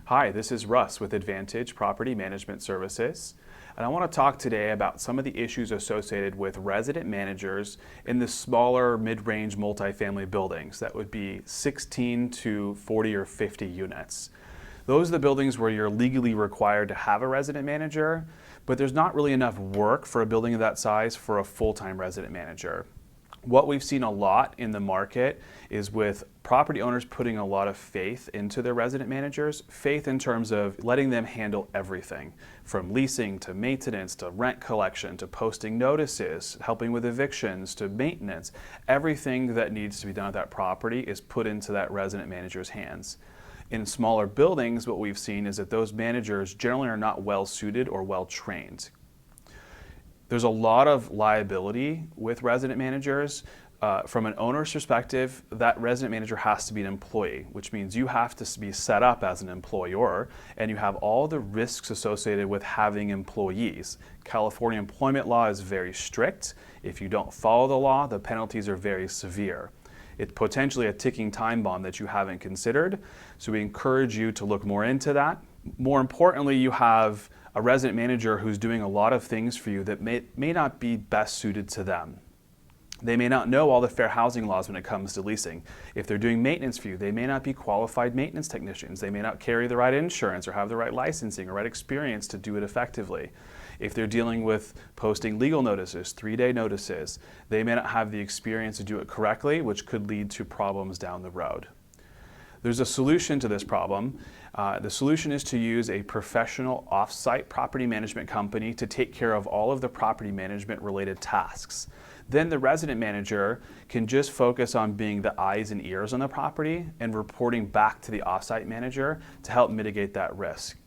Hi, this is Russ with Advantage Property Management Services, and I want to talk today about some of the issues associated with resident managers in the smaller mid-range multifamily buildings. That would be 16 to 40 or 50 units. Those are the buildings where you're legally required to have a resident manager, but there's not really enough work for a building of that size for a full-time resident manager. What we've seen a lot in the market is with property owners putting a lot of faith into their resident managers, faith in terms of letting them handle everything from leasing to maintenance to rent collection to posting notices, helping with evictions to maintenance. Everything that needs to be done at that property is put into that resident manager's hands. In smaller buildings, what we've seen is that those managers generally are not well suited or well trained. There's a lot of liability with resident managers. From an owner's perspective, that resident manager has to be an employee, which means you have to be set up as an employer and you have all the risks associated with having employees. California employment law is very strict. If you don't follow the law, the penalties are very severe. It's potentially a ticking time bomb that you haven't considered, so we encourage you to look more into that. More importantly, you have a resident manager who's doing a lot of things for you that may not be best suited to them. They may not know all the fair housing laws when it comes to leasing. If they're doing maintenance for you, they may not be qualified maintenance technicians. They may not carry the right insurance or have the right licensing or right experience to do it effectively. If they're dealing with posting legal notices, 3-day notices, they may not have the experience to do it correctly, which could lead to problems down the road. There's a solution to this problem. The solution is to use a professional off-site property management company to take care of all of the property management related tasks. Then the resident manager can just focus on being the eyes and ears on the property and reporting back to the off-site manager to help mitigate that risk.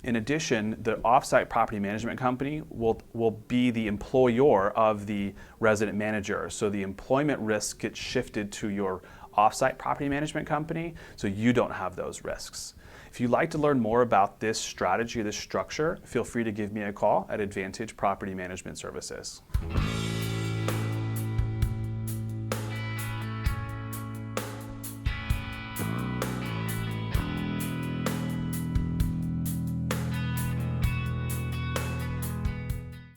In addition, the off-site property management company will be the employer of the resident manager. So the employment risk gets shifted to your off-site property management company, so you don't have those risks. If you'd like to learn more about this strategy, this structure, feel free to give me a call at Advantage Property Management Services.